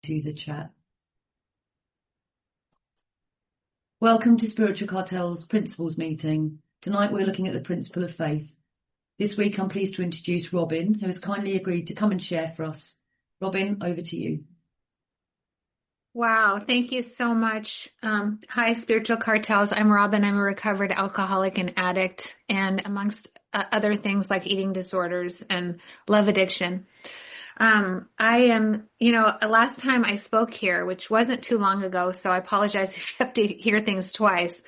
to the chat. Welcome to Spiritual Cartel's Principles meeting. Tonight we're looking at the principle of faith. This week I'm pleased to introduce Robyn, who has kindly agreed to come and share for us. Robyn, over to you. Wow, thank you so much. Hi, Spiritual Cartels. I'm Robyn. I'm a recovered alcoholic and addict, and amongst other things like eating disorders and love addiction. Last time I spoke here, which wasn't too long ago, so I apologize if you have to hear things twice.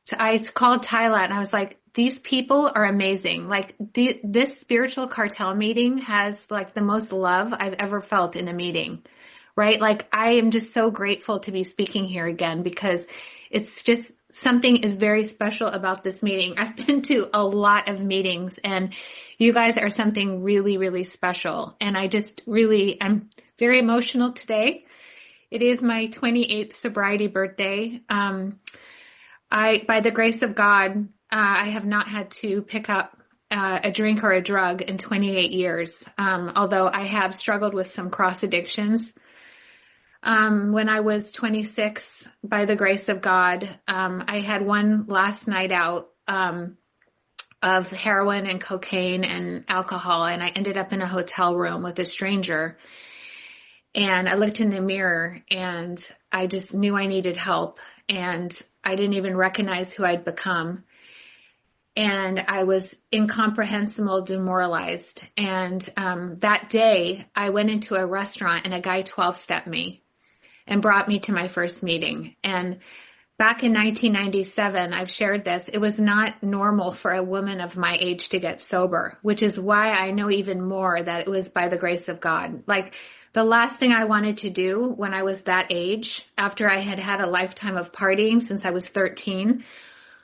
So I called Tyla and I was like, these people are amazing. Like this Spiritual Cartel meeting has like the most love I've ever felt in a meeting, right? Like I am just so grateful to be speaking here again because it's just something is very special about this meeting. I've been to a lot of meetings and you guys are something really, really special. And I'm very emotional today. It is my 28th sobriety birthday. By the grace of God, I have not had to pick up a drink or a drug in 28 years, although I have struggled with some cross addictions. When I was 26, by the grace of God, I had one last night out of heroin and cocaine and alcohol, and I ended up in a hotel room with a stranger. And I looked in the mirror, and I just knew I needed help, and I didn't even recognize who I'd become. And I was incomprehensible, demoralized. And that day, I went into a restaurant, and a guy 12-stepped me and brought me to my first meeting. And back in 1997, I've shared this, it was not normal for a woman of my age to get sober, which is why I know even more that it was by the grace of God. Like the last thing I wanted to do when I was that age, after I had had a lifetime of partying since I was 13,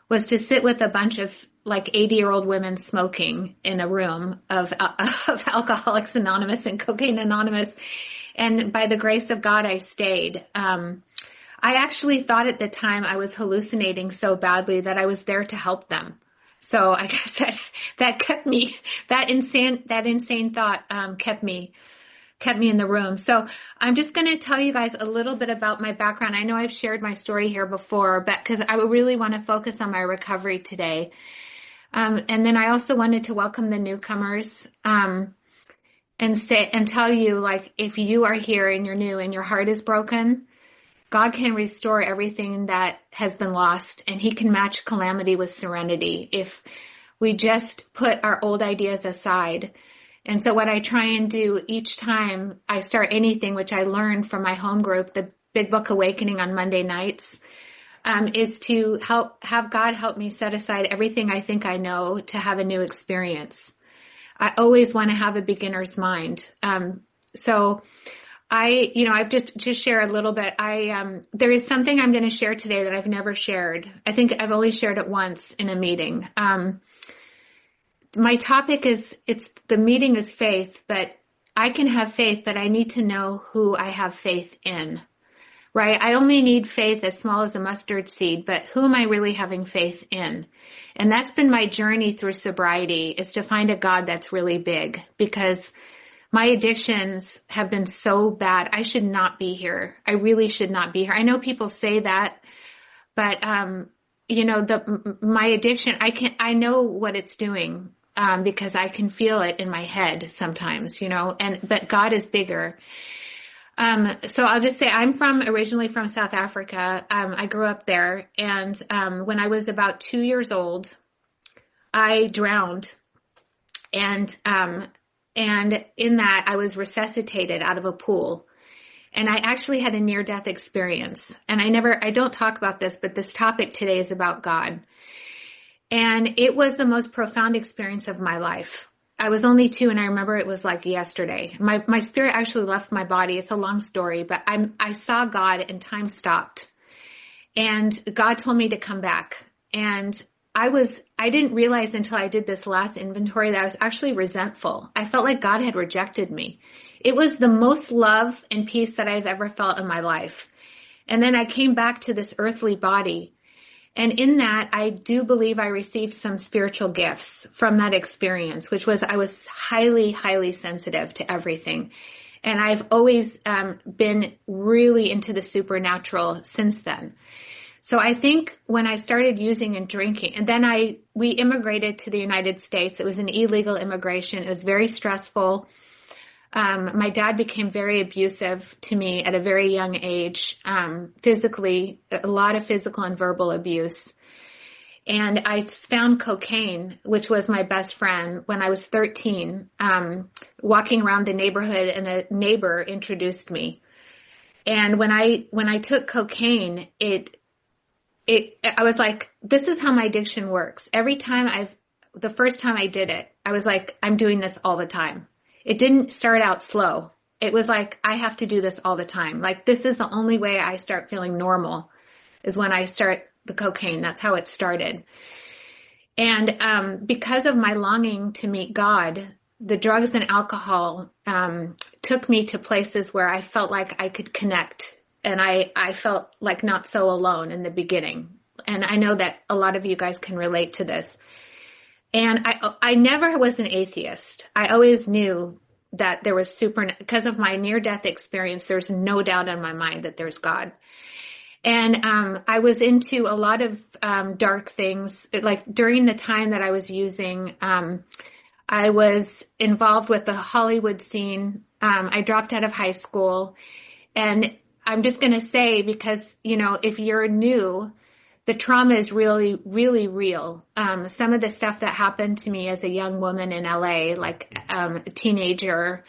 was to sit with a bunch of like 80-year-old women smoking in a room of Alcoholics Anonymous and Cocaine Anonymous. And by the grace of God, I stayed. I actually thought at the time I was hallucinating so badly that I was there to help them. So I guess that kept me, that insane thought kept me in the room. So I'm just going to tell you guys a little bit about my background. I know I've shared my story here before, but because I really want to focus on my recovery today. And then I also wanted to welcome the newcomers, and tell you, like, if you are here and you're new and your heart is broken, God can restore everything that has been lost, and he can match calamity with serenity if we just put our old ideas aside. And so what I try and do each time I start anything, which I learned from my home group, the Big Book Awakening on Monday nights, is to have God help me set aside everything I think I know to have a new experience. I always want to have a beginner's mind. So I've just share a little bit. There is something I'm going to share today that I've never shared. I think I've only shared it once in a meeting. My topic is, the meeting is faith, but I can have faith, but I need to know who I have faith in, right? I only need faith as small as a mustard seed, but who am I really having faith in? And that's been my journey through sobriety, is to find a God that's really big, because my addictions have been so bad. I should not be here. I really should not be here. I know people say that, but my addiction, I know what it's doing, because I can feel it in my head sometimes, but God is bigger. So I'll just say I'm originally from South Africa. I grew up there, and when I was about 2 years old, I drowned, and in that I was resuscitated out of a pool, and I actually had a near-death experience. And I don't talk about this, but this topic today is about God. And it was the most profound experience of my life. I was only 2, and I remember it was like yesterday. My spirit actually left my body. It's a long story, but I saw God, and time stopped. And God told me to come back. And I didn't realize until I did this last inventory that I was actually resentful. I felt like God had rejected me. It was the most love and peace that I've ever felt in my life. And then I came back to this earthly body. And in that, I do believe I received some spiritual gifts from that experience, which was I was highly, highly sensitive to everything. And I've always been really into the supernatural since then. So I think when I started using and drinking, and then we immigrated to the United States. It was an illegal immigration. It was very stressful. My dad became very abusive to me at a very young age, physically, a lot of physical and verbal abuse. And I found cocaine, which was my best friend, when I was 13, walking around the neighborhood, and a neighbor introduced me. And when I took cocaine, I was like, this is how my addiction works. The first time I did it, I was like, I'm doing this all the time. It didn't start out slow. It was like, I have to do this all the time. Like, this is the only way I start feeling normal, is when I start the cocaine. That's how it started. And because of my longing to meet God, the drugs and alcohol took me to places where I felt like I could connect. And I felt like not so alone in the beginning. And I know that a lot of you guys can relate to this. And I never was an atheist. I always knew that there was because of my near-death experience, there's no doubt in my mind that there's God. And I was into a lot of dark things. Like, during the time that I was using, I was involved with the Hollywood scene. I dropped out of high school. And I'm just going to say, because, if you're new, the trauma is really, really real. Some of the stuff that happened to me as a young woman in LA, like a teenager,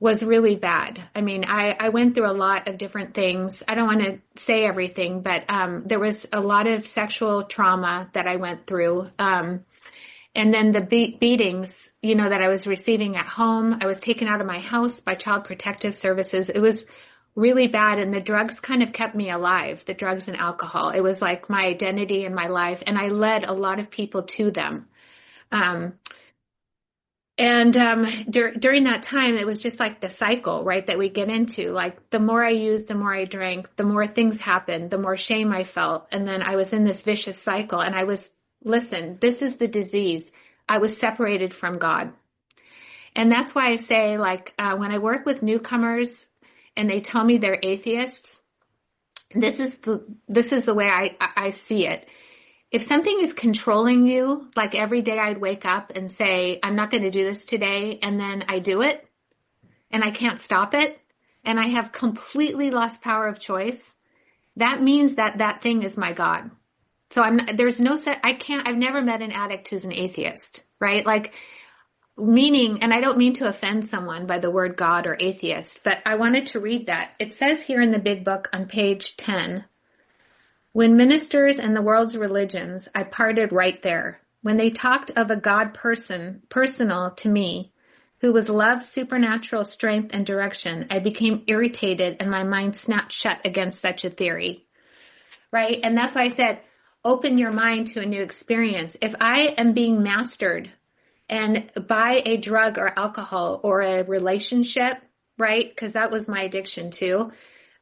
was really bad. I mean, I went through a lot of different things. I don't want to say everything, but there was a lot of sexual trauma that I went through. And then the beatings, that I was receiving at home. I was taken out of my house by Child Protective Services. It was really bad. And the drugs kind of kept me alive, the drugs and alcohol. It was like my identity and my life. And I led a lot of people to them. During that time, it was just like the cycle, right, that we get into. Like, the more I used, the more I drank, the more things happened, the more shame I felt. And then I was in this vicious cycle. And listen, this is the disease. I was separated from God. And that's why I say, like, when I work with newcomers and they tell me they're atheists, this is the way I see it. If something is controlling you, like every day I'd wake up and say, I'm not going to do this today, and then I do it, and I can't stop it, and I have completely lost power of choice, that means that thing is my God. So I've never met an addict who's an atheist, right? Like, meaning, and I don't mean to offend someone by the word God or atheist, but I wanted to read that. It says here in the big book on page 10, when ministers and the world's religions, I parted right there. When they talked of a God personal to me, who was love, supernatural strength, and direction, I became irritated and my mind snapped shut against such a theory. Right? And that's why I said, open your mind to a new experience. If I am being mastered and by a drug or alcohol or a relationship, right? Because that was my addiction too.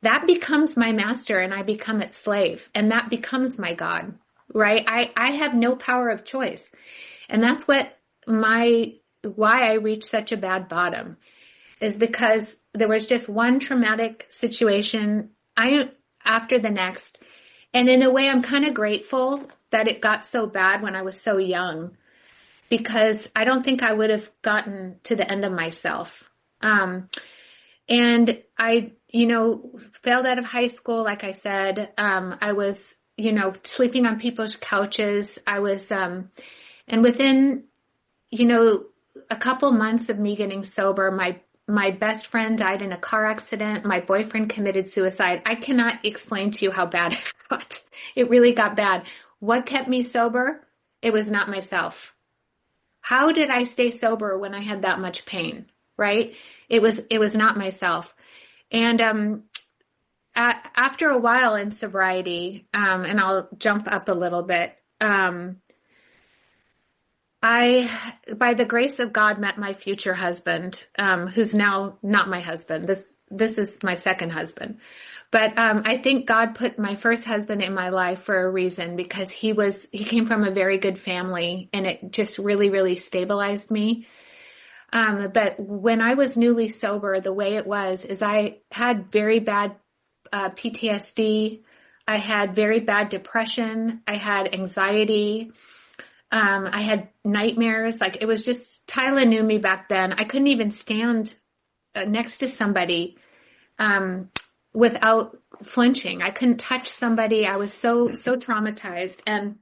That becomes my master and I become its slave, and that becomes my God, right? I have no power of choice. And that's why I reached such a bad bottom, is because there was just one traumatic situation after the next. And in a way, I'm kind of grateful that it got so bad when I was so young, because I don't think I would have gotten to the end of myself. And I, failed out of high school. Like I said, I was, sleeping on people's couches. I was, and within, a couple months of me getting sober, my best friend died in a car accident. My boyfriend committed suicide. I cannot explain to you how bad it got. It really got bad. What kept me sober? It was not myself. How did I stay sober when I had that much pain? Right? It was not myself. And after a while in sobriety, and I'll jump up a little bit, I, by the grace of God, met my future husband, who's now not my husband. This is my second husband. But I think God put my first husband in my life for a reason, because he came from a very good family, and it just really, really stabilized me. But when I was newly sober, the way it was is I had very bad PTSD. I had very bad depression. I had anxiety. I had nightmares. Like it was just, Tyla knew me back then. I couldn't even stand next to somebody without flinching. I couldn't touch somebody. I was so traumatized. And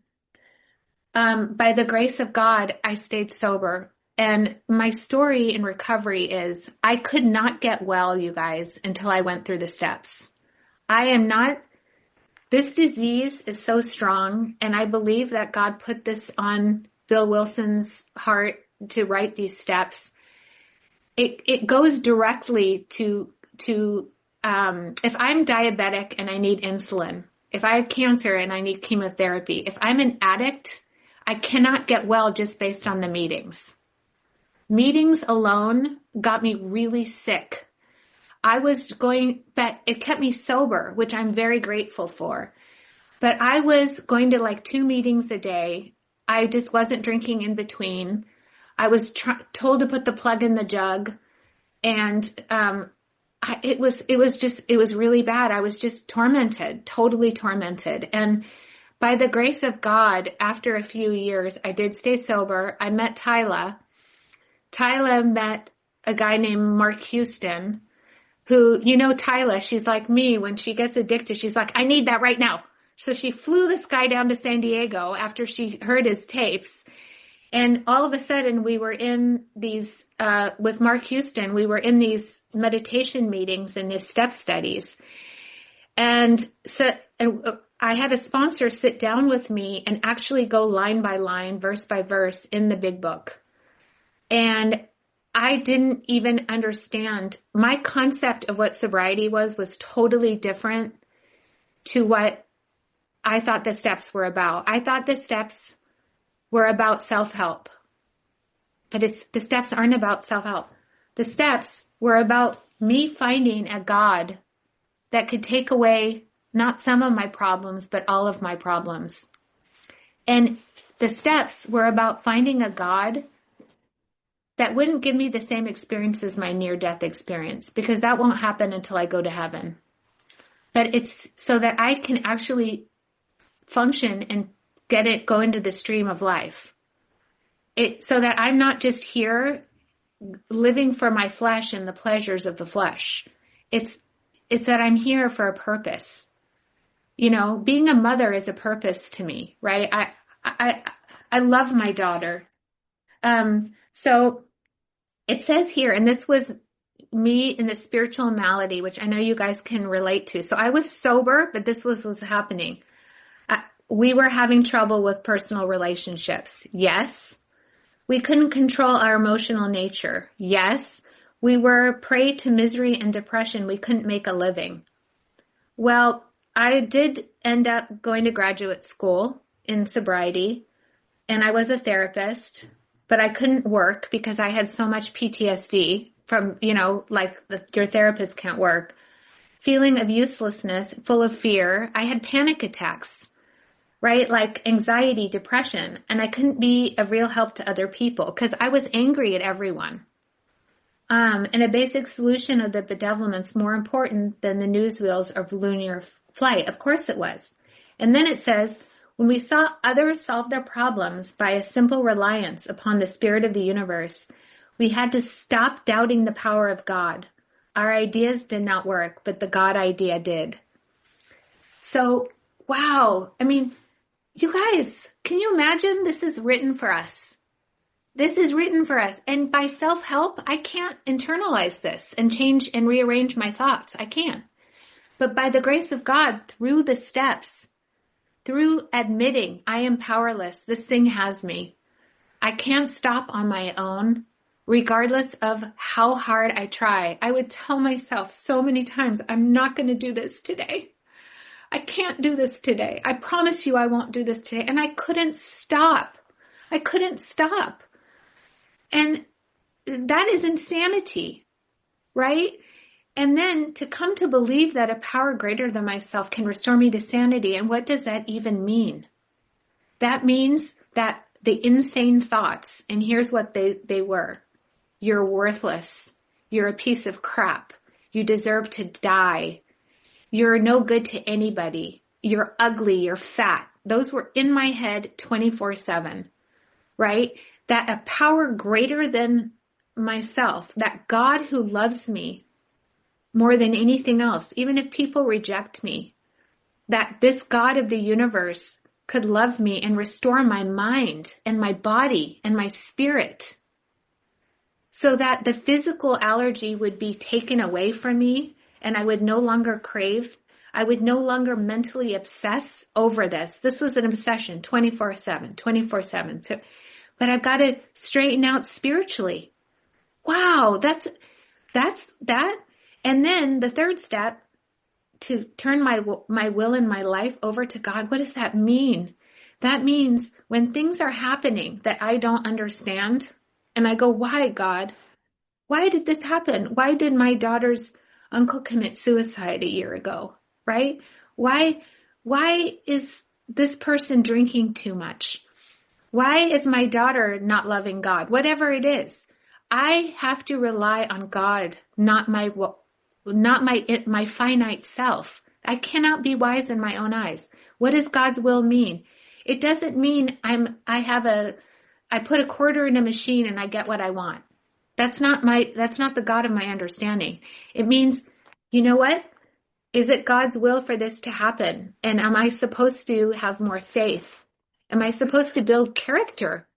by the grace of God, I stayed sober. And my story in recovery is I could not get well, you guys, until I went through the steps. This disease is so strong, and I believe that God put this on Bill Wilson's heart to write these steps. It goes directly to if I'm diabetic and I need insulin, if I have cancer and I need chemotherapy, if I'm an addict, I cannot get well just based on the meetings. Meetings alone got me really sick. But it kept me sober, which I'm very grateful for. But I was going to like 2 meetings a day. I just wasn't drinking in between. I was told to put the plug in the jug, and it was really bad. I was just tormented, totally tormented. And by the grace of God, after a few years, I did stay sober. I met Tyla. Tyla met a guy named Mark Houston, who, Tyla, she's like me. When she gets addicted, she's like, I need that right now. So she flew this guy down to San Diego after she heard his tapes. And all of a sudden we were in these, with Mark Houston, we were in these meditation meetings and these step studies. And so I had a sponsor sit down with me and actually go line by line, verse by verse in the big book. And I didn't even understand. My concept of what sobriety was totally different to what I thought the steps were about. I thought the steps were about self-help. But the steps aren't about self-help. The steps were about me finding a God that could take away not some of my problems, but all of my problems. And the steps were about finding a God that wouldn't give me the same experience as my near-death experience, because that won't happen until I go to heaven. But it's so that I can actually function and go into the stream of life. So that I'm not just here living for my flesh and the pleasures of the flesh. It's that I'm here for a purpose. Being a mother is a purpose to me, right? I love my daughter. So it says here, and this was me in the spiritual malady, which I know you guys can relate to. So I was sober, but this was happening. We were having trouble with personal relationships. Yes. We couldn't control our emotional nature. Yes. We were prey to misery and depression. We couldn't make a living. Well, I did end up going to graduate school in sobriety, and I was a therapist, but I couldn't work because I had so much PTSD from, your therapist can't work. Feeling of uselessness, full of fear. I had panic attacks, right? Like anxiety, depression, and I couldn't be of real help to other people because I was angry at everyone. And a basic solution of the bedevilment's more important than the newsreels of lunar flight. Of course it was. And then it says, when we saw others solve their problems by a simple reliance upon the spirit of the universe, we had to stop doubting the power of God. Our ideas did not work, but the God idea did. So, wow. I mean, you guys, can you imagine? This is written for us. This is written for us. And by self-help, I can't internalize this and change and rearrange my thoughts. I can't. But by the grace of God, through the steps, through admitting I am powerless, this thing has me. I can't stop on my own, regardless of how hard I try. I would tell myself so many times, I'm not going to do this today. I can't do this today. I promise you I won't do this today. And I couldn't stop. I couldn't stop. And that is insanity, right? And then to come to believe that a power greater than myself can restore me to sanity. And what does that even mean? That means that the insane thoughts, and here's what they were. You're worthless. You're a piece of crap. You deserve to die. You're no good to anybody. You're ugly. You're fat. Those were in my head 24/7, right? That a power greater than myself, that God who loves me more than anything else, even if people reject me, that this God of the universe could love me and restore my mind and my body and my spirit so that the physical allergy would be taken away from me and I would no longer crave. I would no longer mentally obsess over this. This was an obsession 24/7, 24/7. So, but I've got to straighten out spiritually. Wow, that's that. And then the third step, to turn my will and my life over to God. What does that mean? That means when things are happening that I don't understand, and I go, why, God? Why did this happen? Why did my daughter's uncle commit suicide a year ago? Right? Why is this person drinking too much? Why is my daughter not loving God? Whatever it is, I have to rely on God, not my finite self. I cannot be wise in my own eyes. What does God's will mean? It doesn't mean I put a quarter in a machine and I get what I want. That's not the God of my understanding. It means, you know what? Is it God's will for this to happen? And am I supposed to have more faith? Am I supposed to build character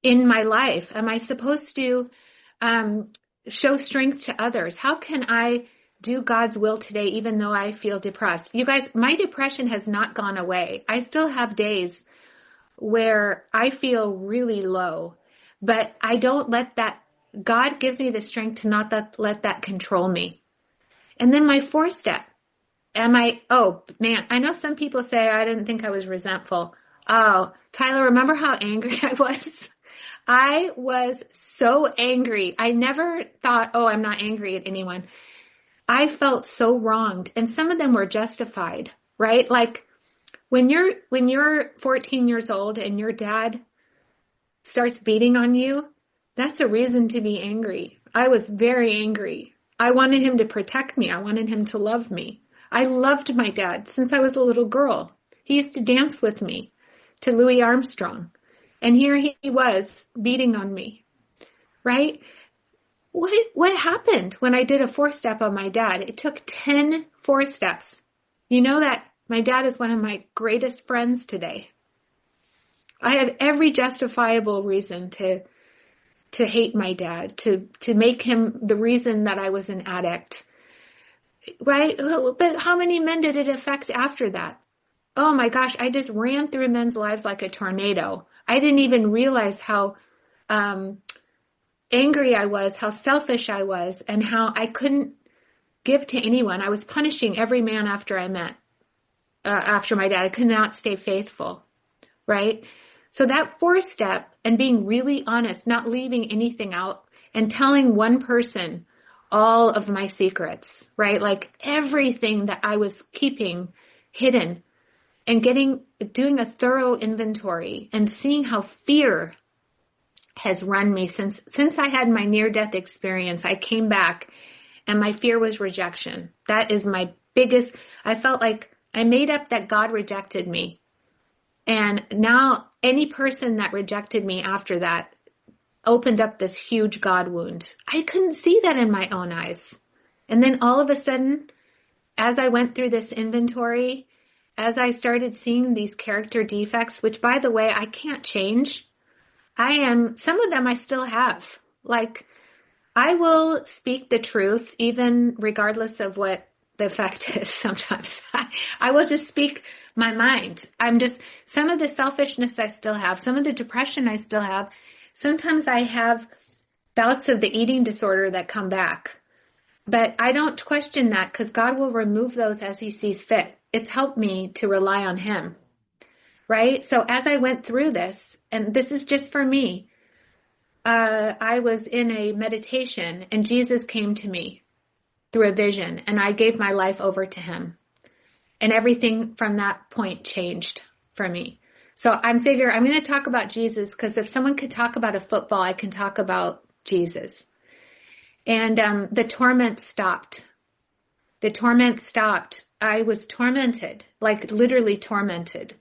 in my life? Am I supposed to show strength to others? How can I do God's will today, even though I feel depressed? You guys, my depression has not gone away. I still have days where I feel really low, but I don't let that, God gives me the strength to not let that control me. And then my fourth step, oh man, I know some people say I didn't think I was resentful. Oh, Tyler, remember how angry I was? I was so angry. I never thought, oh, I'm not angry at anyone. I felt so wronged, and some of them were justified, right? Like when you're 14 years old and your dad starts beating on you, that's a reason to be angry. I was very angry. I wanted him to protect me. I wanted him to love me. I loved my dad since I was a little girl. He used to dance with me to Louis Armstrong. And here he was beating on me, right? What happened when I did a 4-step on my dad? It took 10 4-steps. You know that my dad is one of my greatest friends today. I have every justifiable reason to hate my dad, to make him the reason that I was an addict, right? But how many men did it affect after that? Oh my gosh, I just ran through men's lives like a tornado. I didn't even realize how angry I was, how selfish I was, and how I couldn't give to anyone. I was punishing every man after my dad. I could not stay faithful, right? So that 4th step, and being really honest, not leaving anything out, and telling one person all of my secrets, right? Like everything that I was keeping hidden, and doing a thorough inventory and seeing how fear has run me since I had my near-death experience. I came back and my fear was rejection. That is my biggest, I felt like I made up that God rejected me. And now any person that rejected me after that opened up this huge God wound. I couldn't see that in my own eyes. And then all of a sudden, as I went through this inventory, as I started seeing these character defects, which by the way, I can't change. Some of them I still have. Like, I will speak the truth, even regardless of what the effect is sometimes. I will just speak my mind. Some of the selfishness I still have, some of the depression I still have. Sometimes I have bouts of the eating disorder that come back. But I don't question that because God will remove those as he sees fit. It's helped me to rely on him, right? So as I went through this, and this is just for me, I was in a meditation and Jesus came to me through a vision and I gave my life over to him. And everything from that point changed for me. So I'm going to talk about Jesus because if someone could talk about a football, I can talk about Jesus. And the torment stopped. The torment stopped. I was tormented, like literally tormented.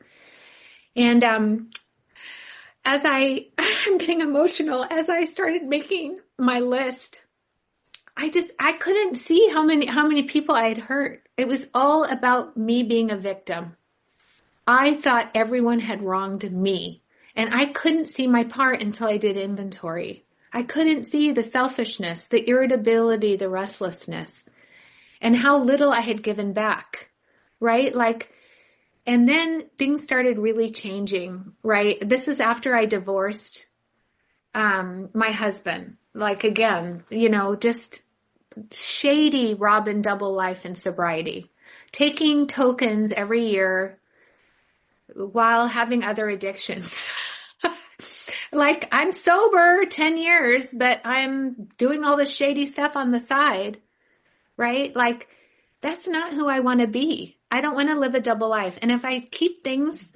And I'm getting emotional as I started making my list. I couldn't see how many people I had hurt. It was all about me being a victim. I thought everyone had wronged me, and I couldn't see my part until I did inventory. I couldn't see the selfishness, the irritability, the restlessness, and how little I had given back, right? And then things started really changing, right? This is after I divorced my husband. Again, just shady Robyn double life in sobriety, taking tokens every year while having other addictions. I'm sober 10 years, but I'm doing all this shady stuff on the side, right? That's not who I want to be. I don't want to live a double life. And if I keep things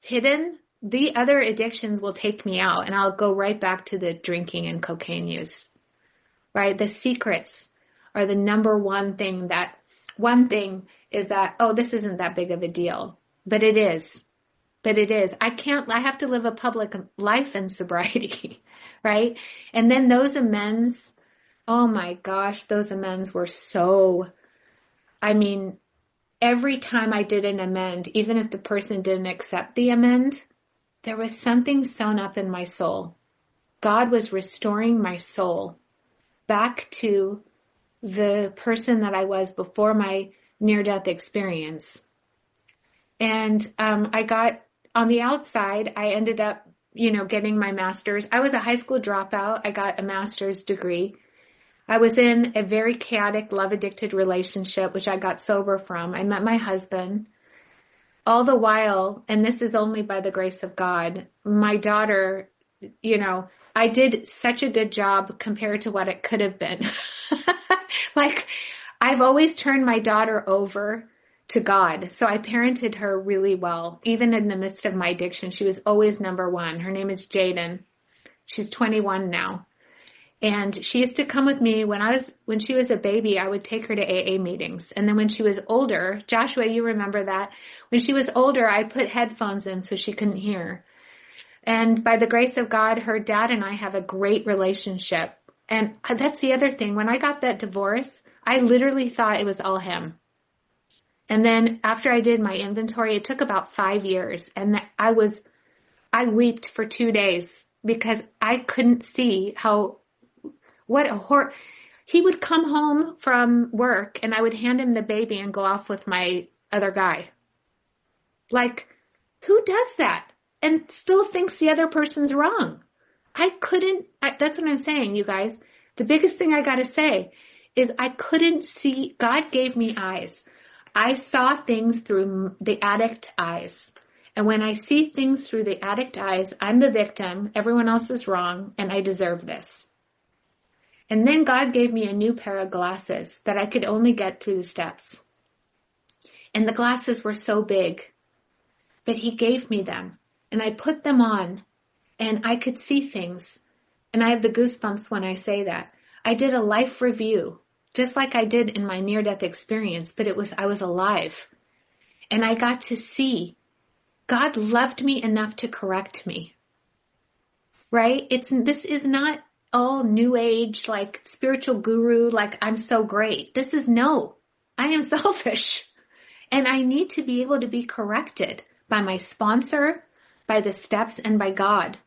hidden, the other addictions will take me out, and I'll go right back to the drinking and cocaine use, right? The secrets are the number one thing is that, oh, this isn't that big of a deal, but it is. I have to live a public life in sobriety, right? And then those amends, oh my gosh, those amends were every time I did an amend, even if the person didn't accept the amend, there was something sewn up in my soul. God was restoring my soul back to the person that I was before my near-death experience. And I got, on the outside, I ended up, getting my master's. I was a high school dropout. I got a master's degree. I was in a very chaotic, love-addicted relationship, which I got sober from. I met my husband. All the while, and this is only by the grace of God, my daughter, I did such a good job compared to what it could have been. I've always turned my daughter over to God. So I parented her really well. Even in the midst of my addiction, she was always number one. Her name is Jaden. She's 21 now. And she used to come with me when she was a baby. I would take her to AA meetings. And then when she was older, Joshua, you remember that? When she was older, I put headphones in so she couldn't hear. And by the grace of God, her dad and I have a great relationship. And that's the other thing. When I got that divorce, I literally thought it was all him. And then after I did my inventory, it took about 5 years. And I wept for 2 days because I couldn't see he would come home from work and I would hand him the baby and go off with my other guy. Who does that and still thinks the other person's wrong? That's what I'm saying, you guys. The biggest thing I got to say is I couldn't see. God gave me eyes. I saw things through the addict eyes. And when I see things through the addict eyes, I'm the victim, everyone else is wrong, and I deserve this. And then God gave me a new pair of glasses that I could only get through the steps. And the glasses were so big, but he gave me them. And I put them on, and I could see things. And I have the goosebumps when I say that. I did a life review, just like I did in my near-death experience, but I was alive. And I got to see God loved me enough to correct me. Right? This is not all new age, spiritual guru, I'm so great. I am selfish. And I need to be able to be corrected by my sponsor, by the steps, and by God.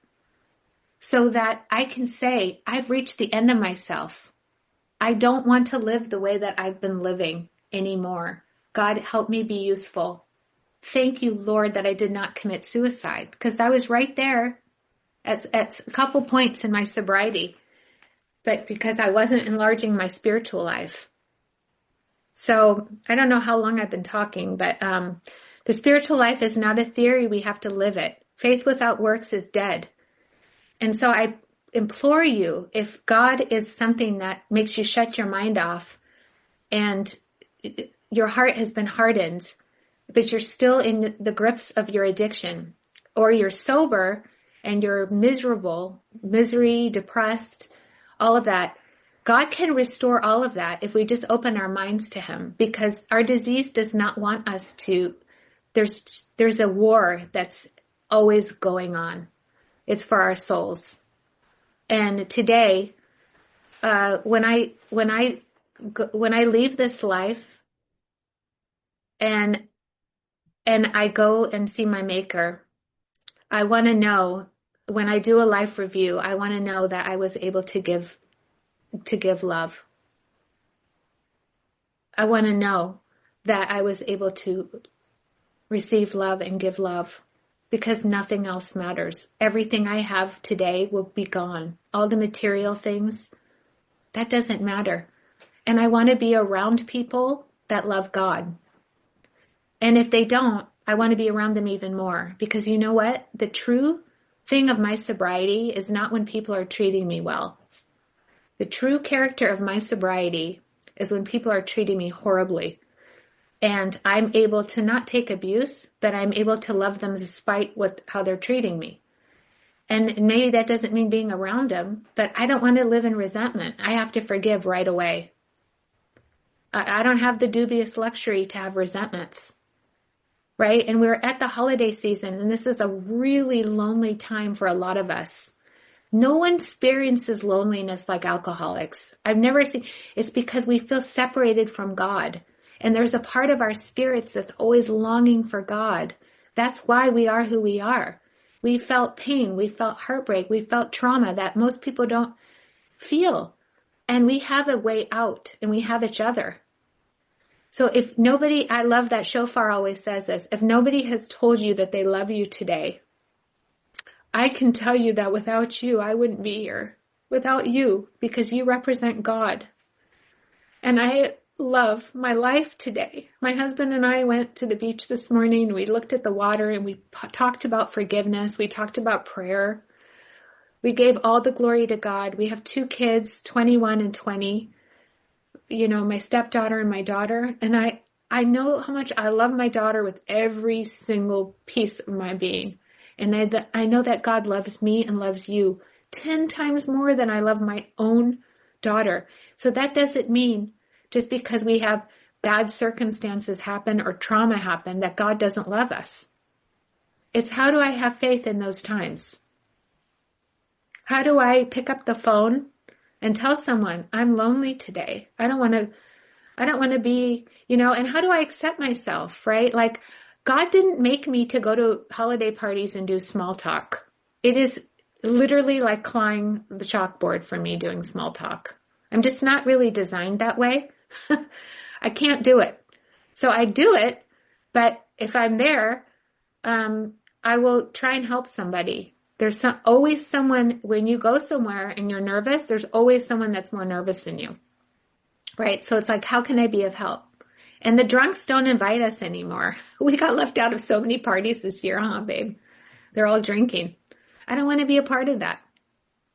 So that I can say, I've reached the end of myself. I don't want to live the way that I've been living anymore. God, help me be useful. Thank you, Lord, that I did not commit suicide, because that was right there at a couple points in my sobriety, but because I wasn't enlarging my spiritual life. So I don't know how long I've been talking, but the spiritual life is not a theory. We have to live it. Faith without works is dead. And so I implore you, if God is something that makes you shut your mind off and your heart has been hardened, but you're still in the grips of your addiction, or you're sober and you're miserable, depressed, all of that. God can restore all of that if we just open our minds to him, because our disease does not want us to. There's a war that's always going on. It's for our souls. And today, when I leave this life and I go and see my Maker, I want to know, when I do a life review, I want to know that I was able to give love. I want to know that I was able to receive love and give love, because nothing else matters. Everything I have today will be gone. All the material things, that doesn't matter. And I want to be around people that love God. And if they don't, I want to be around them even more, because you know what? The true thing of my sobriety is not when people are treating me well. The true character of my sobriety is when people are treating me horribly. And I'm able to not take abuse, but I'm able to love them despite how they're treating me. And maybe that doesn't mean being around them, but I don't want to live in resentment. I have to forgive right away. I don't have the dubious luxury to have resentments, right? And we're at the holiday season, and this is a really lonely time for a lot of us. No one experiences loneliness like alcoholics. I've never seen. It's because we feel separated from God. And there's a part of our spirits that's always longing for God. That's why we are who we are. We felt pain. We felt heartbreak. We felt trauma that most people don't feel. And we have a way out, and we have each other. So if nobody, I love that shofar always says this, if nobody has told you that they love you today, I can tell you that without you, I wouldn't be here. Without you, because you represent God. And I love my life today. My husband and I went to the beach this morning. We looked at the water and we talked about forgiveness. We talked about prayer. We gave all the glory to God. We have 2 kids, 21 and 20. You know, my stepdaughter and my daughter. And I know how much I love my daughter with every single piece of my being. And I know that God loves me and loves you 10 times more than I love my own daughter. So that doesn't mean just because we have bad circumstances happen or trauma happen that God doesn't love us. It's how do I have faith in those times? How do I pick up the phone and tell someone I'm lonely today? I don't want to be, and how do I accept myself, right? Like, God didn't make me to go to holiday parties and do small talk. It is literally like clawing the chalkboard for me doing small talk. I'm just not really designed that way. I can't do it. So I do it, but if I'm there, I will try and help somebody. There's always someone, when you go somewhere and you're nervous, there's always someone that's more nervous than you, right? So it's like, how can I be of help? And the drunks don't invite us anymore. We got left out of so many parties this year, huh, babe? They're all drinking. I don't want to be a part of that.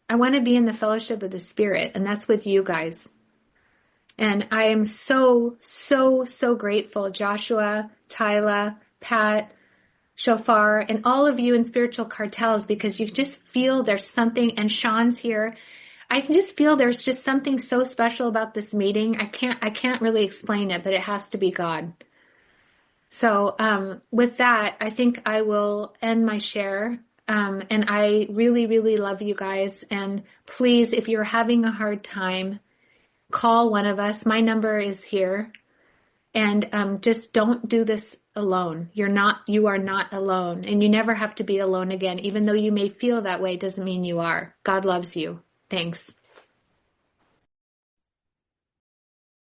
I want to be in the fellowship of the Spirit, and that's with you guys. And I am so, so, so grateful, Joshua, Tyla, Pat, Shofar, and all of you in Spiritual Cartels, because you just feel there's something, and Sean's here. I can just feel there's just something so special about this meeting. I can't really explain it, but it has to be God. So with that, I think I will end my share. And I really, really love you guys. And please, if you're having a hard time, call one of us. My number is here. And just don't do this alone. You are not alone. And you never have to be alone again. Even though you may feel that way, doesn't mean you are. God loves you. Thanks.